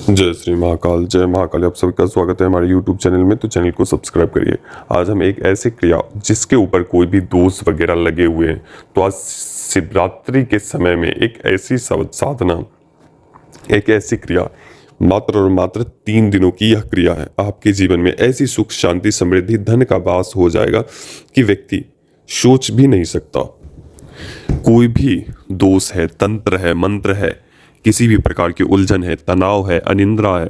जय श्री महाकाल, जय महाकाल। आप सभी का स्वागत है हमारे YouTube चैनल में। तो चैनल को सब्सक्राइब करिए। आज हम एक ऐसी क्रिया जिसके ऊपर कोई भी दोष वगैरह लगे हुए हैं, तो आज शिवरात्रि के समय में एक ऐसी साधना, एक ऐसी क्रिया, मात्र और मात्र 3 दिनों की यह क्रिया है। आपके जीवन में ऐसी सुख, शांति, समृद्धि, धन का वास हो जाएगा कि व्यक्ति सोच भी नहीं सकता। कोई भी दोष है, तंत्र है, मंत्र है, किसी भी प्रकार की उलझन है, तनाव है, अनिंद्रा है,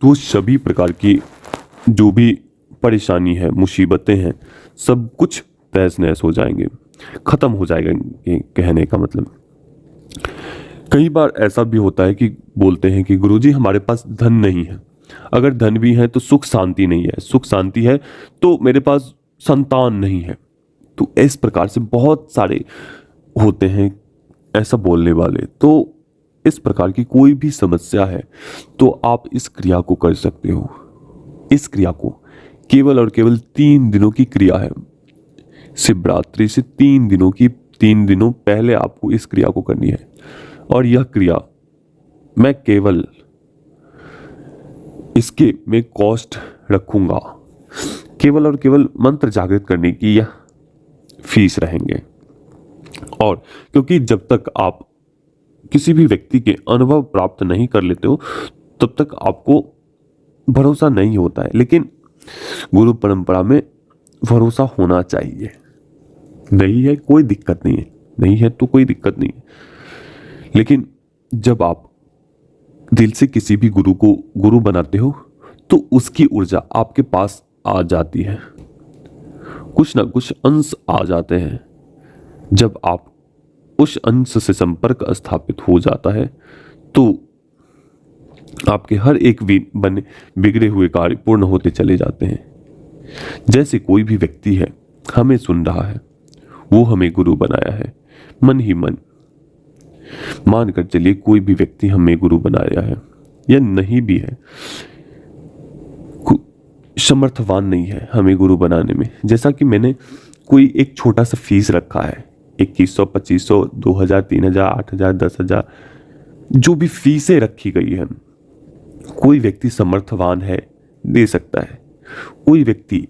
तो सभी प्रकार की जो भी परेशानी है, मुसीबतें हैं, सब कुछ तहस नहस हो जाएंगे, खत्म हो जाएगा। ये कहने का मतलब, कई बार ऐसा भी होता है कि बोलते हैं कि गुरुजी हमारे पास धन नहीं है। अगर धन भी है तो सुख शांति नहीं है, सुख शांति है तो मेरे पास संतान नहीं है। तो इस प्रकार से बहुत सारे होते हैं ऐसा बोलने वाले। तो इस प्रकार की कोई भी समस्या है तो आप इस क्रिया को कर सकते हो। इस क्रिया को केवल और केवल 3 दिनों की क्रिया है। शिवरात्रि से 3 दिनों पहले आपको इस क्रिया को करनी है। और यह क्रिया मैं केवल इसके में कॉस्ट रखूंगा, केवल और केवल मंत्र जागृत करने की यह फीस रहेंगे। और क्योंकि जब तक आप किसी भी व्यक्ति के अनुभव प्राप्त नहीं कर लेते हो तब तक आपको भरोसा नहीं होता है। लेकिन गुरु परंपरा में भरोसा होना चाहिए। नहीं है कोई दिक्कत नहीं है, नहीं है तो कोई दिक्कत नहीं है। लेकिन जब आप दिल से किसी भी गुरु को गुरु बनाते हो तो उसकी ऊर्जा आपके पास आ जाती है, कुछ ना कुछ अंश आ जाते हैं। जब आप उस अंश से संपर्क स्थापित हो जाता है तो आपके हर एक बिगड़े हुए कार्य पूर्ण होते चले जाते हैं। जैसे कोई भी व्यक्ति है, हमें सुन रहा है, वो हमें गुरु बनाया है मन ही मन। मानकर चलिए कोई भी व्यक्ति हमें गुरु बनाया है या नहीं भी है, समर्थवान नहीं है हमें गुरु बनाने में। जैसा कि मैंने कोई एक छोटा सा फीस रखा है, 2100, 2500, 2000, 3000, 8000, 10,000, जो भी फीसें रखी गई है, कोई व्यक्ति समर्थवान है दे सकता है। कोई व्यक्ति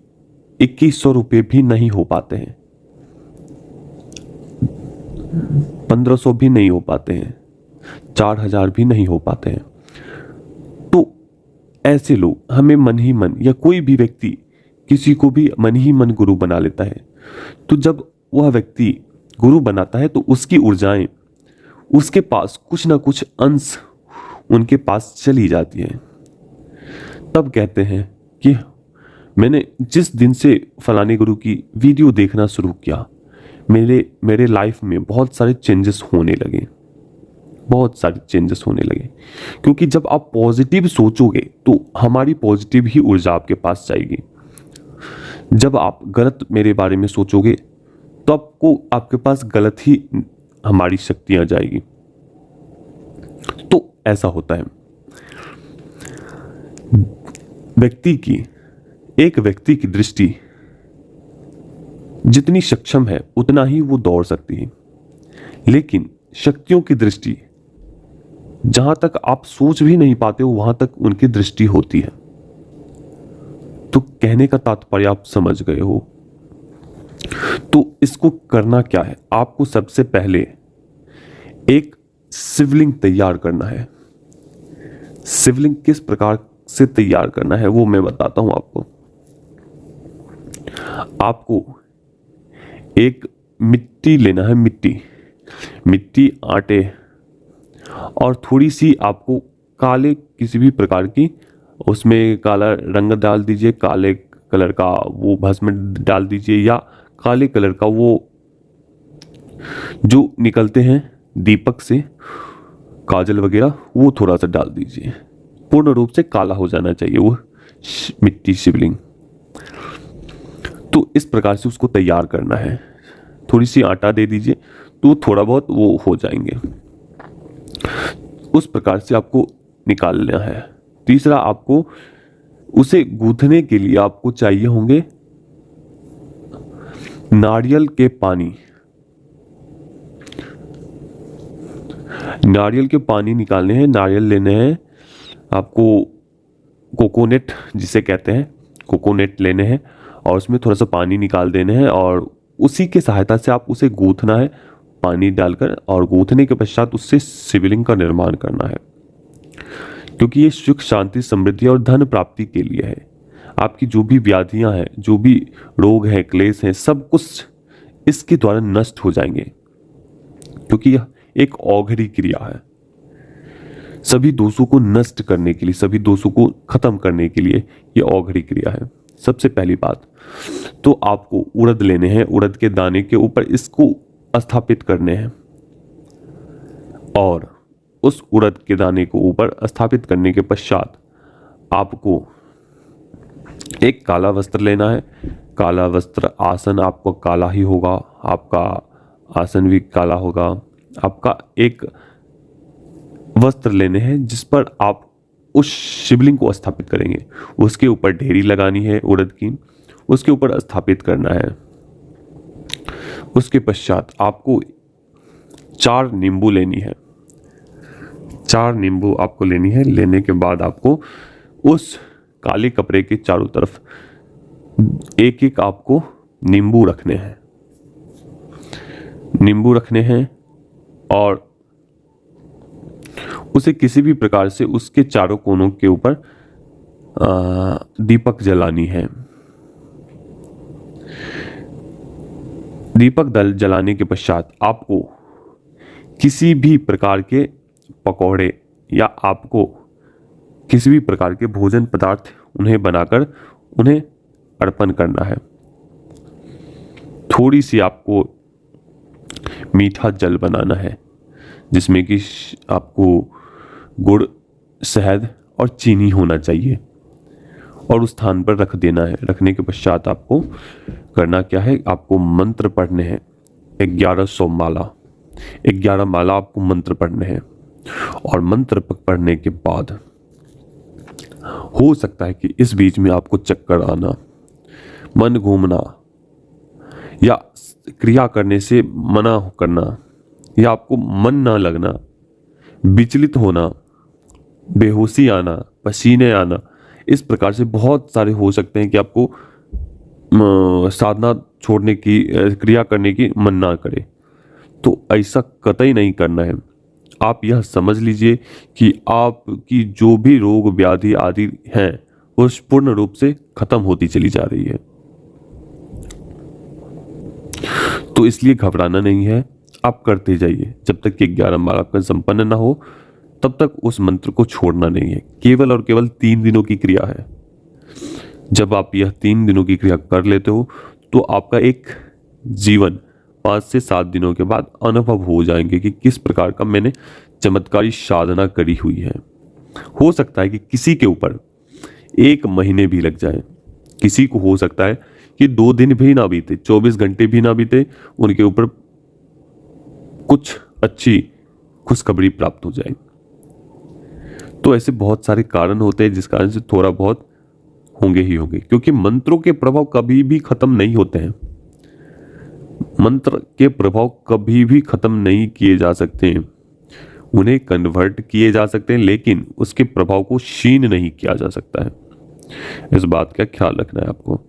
2100 रुपये भी नहीं हो पाते हैं, 1500 भी नहीं हो पाते हैं, 4000 भी नहीं हो पाते हैं। तो ऐसे लोग हमें मन ही मन, या कोई भी व्यक्ति किसी को भी मन ही मन गुरु बना लेता है। तो जब वह व्यक्ति गुरु बनाता है तो उसकी ऊर्जाएं उसके पास कुछ ना कुछ अंश उनके पास चली जाती है। तब कहते हैं कि मैंने जिस दिन से फलाने गुरु की वीडियो देखना शुरू किया, मेरे लाइफ में बहुत सारे चेंजेस होने लगे, बहुत सारे चेंजेस होने लगे। क्योंकि जब आप पॉजिटिव सोचोगे तो हमारी पॉजिटिव ही ऊर्जा आपके पास जाएगी। जब आप गलत मेरे बारे में सोचोगे तो आपके पास गलत ही हमारी शक्तियां जाएगी। तो ऐसा होता है। एक व्यक्ति की दृष्टि जितनी सक्षम है उतना ही वो दौड़ सकती है। लेकिन शक्तियों की दृष्टि जहां तक आप सोच भी नहीं पाते हो वहां तक उनकी दृष्टि होती है। तो कहने का तात्पर्य आप समझ गए हो। तो इसको करना क्या है, आपको सबसे पहले एक शिवलिंग तैयार करना है। शिवलिंग किस प्रकार से तैयार करना है वो मैं बताता हूं आपको। आपको एक मिट्टी लेना है, मिट्टी, आटे, और थोड़ी सी आपको काले किसी भी प्रकार की, उसमें काला रंग डाल दीजिए, काले कलर का वो भस्म डाल दीजिए, या काले कलर का वो जो निकलते हैं दीपक से काजल वगैरह, वो थोड़ा सा डाल दीजिए। पूर्ण रूप से काला हो जाना चाहिए वो मिट्टी शिवलिंग। तो इस प्रकार से उसको तैयार करना है। थोड़ी सी आटा दे दीजिए तो थोड़ा बहुत वो हो जाएंगे। उस प्रकार से आपको निकालना है। तीसरा, आपको उसे गूंथने के लिए आपको चाहिए होंगे नारियल के पानी। नारियल के पानी निकालने हैं, नारियल लेने हैं आपको कोकोनट जिसे कहते हैं, कोकोनट लेने हैं और उसमें थोड़ा सा पानी निकाल देने हैं और उसी के सहायता से आप उसे गूंथना है पानी डालकर, और गूंथने के पश्चात उससे शिवलिंग का निर्माण करना है, क्योंकि ये सुख शांति समृद्धि और धन प्राप्ति के लिए है। आपकी जो भी व्याधियां हैं, जो भी रोग हैं, क्लेश हैं, सब कुछ इसके द्वारा नष्ट हो जाएंगे, क्योंकि यह एक औघरी क्रिया है। सभी दोषों को नष्ट करने के लिए, सभी दोषों को खत्म करने के लिए ये औघरी क्रिया है। सबसे पहली बात तो आपको उड़द लेने हैं, उड़द के दाने के ऊपर इसको स्थापित करने हैं और उस उड़द के दाने को ऊपर स्थापित करने के पश्चात आपको एक काला वस्त्र लेना है। काला वस्त्र, आसन आपको काला ही होगा, आपका आसन भी काला होगा। आपका एक वस्त्र लेने हैं जिस पर आप उस शिवलिंग को स्थापित करेंगे। उसके ऊपर ढेरी लगानी है उड़द की, उसके ऊपर स्थापित करना है। उसके पश्चात आपको 4 नींबू लेनी है, 4 नींबू आपको लेनी है। लेने के बाद आपको उस काले कपड़े के चारों तरफ एक एक आपको नींबू रखने हैं, नींबू रखने हैं और उसे किसी भी प्रकार से उसके चारों कोनों के ऊपर दीपक जलानी है। दीपक जलाने के पश्चात आपको किसी भी प्रकार के पकौड़े या आपको किसी भी प्रकार के भोजन पदार्थ उन्हें बनाकर उन्हें अर्पण करना है। थोड़ी सी आपको मीठा जल बनाना है जिसमें कि आपको गुड़, शहद और चीनी होना चाहिए और उस स्थान पर रख देना है। रखने के पश्चात आपको करना क्या है, आपको मंत्र पढ़ने हैं 1100 माला, 11 माला आपको मंत्र पढ़ने हैं। और मंत्र पढ़ने के बाद हो सकता है कि इस बीच में आपको चक्कर आना, मन घूमना या क्रिया करने से मना करना या आपको मन ना लगना, विचलित होना, बेहोशी आना, पसीने आना, इस प्रकार से बहुत सारे हो सकते हैं कि आपको साधना छोड़ने की, क्रिया करने की मन ना करे। तो ऐसा कतई नहीं करना है। आप यह समझ लीजिए कि आपकी जो भी रोग व्याधि आदि हैं वो पूर्ण रूप से खत्म होती चली जा रही है। तो इसलिए घबराना नहीं है, आप करते जाइए। जब तक कि 11 माला आपका संपन्न ना हो तब तक उस मंत्र को छोड़ना नहीं है। केवल और केवल 3 दिनों की क्रिया है। जब आप यह 3 दिनों की क्रिया कर लेते हो तो आपका एक जीवन 5 से 7 दिनों के बाद अनुभव हो जाएंगे कि किस प्रकार का मैंने चमत्कारी साधना करी हुई है। हो सकता है कि किसी के ऊपर 1 महीने भी लग जाए, किसी को हो सकता है कि 2 दिन भी ना बीते, 24 घंटे भी ना बीते, उनके ऊपर कुछ अच्छी खुशखबरी प्राप्त हो जाए। तो ऐसे बहुत सारे कारण होते हैं जिस कारण से थोड़ा बहुत होंगे ही होंगे, क्योंकि मंत्रों के प्रभाव कभी भी खत्म नहीं होते हैं। मंत्र के प्रभाव कभी भी खत्म नहीं किए जा सकते हैं, उन्हें कन्वर्ट किए जा सकते हैं, लेकिन उसके प्रभाव को क्षीण नहीं किया जा सकता है। इस बात का ख्याल रखना है आपको।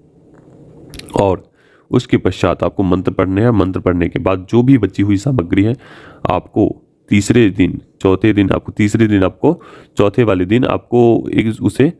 और उसके पश्चात आपको मंत्र पढ़ने हैं। मंत्र पढ़ने के बाद जो भी बची हुई सामग्री है आपको तीसरे दिन, चौथे दिन आपको, तीसरे दिन आपको, चौथे वाले दिन आपको एक उसे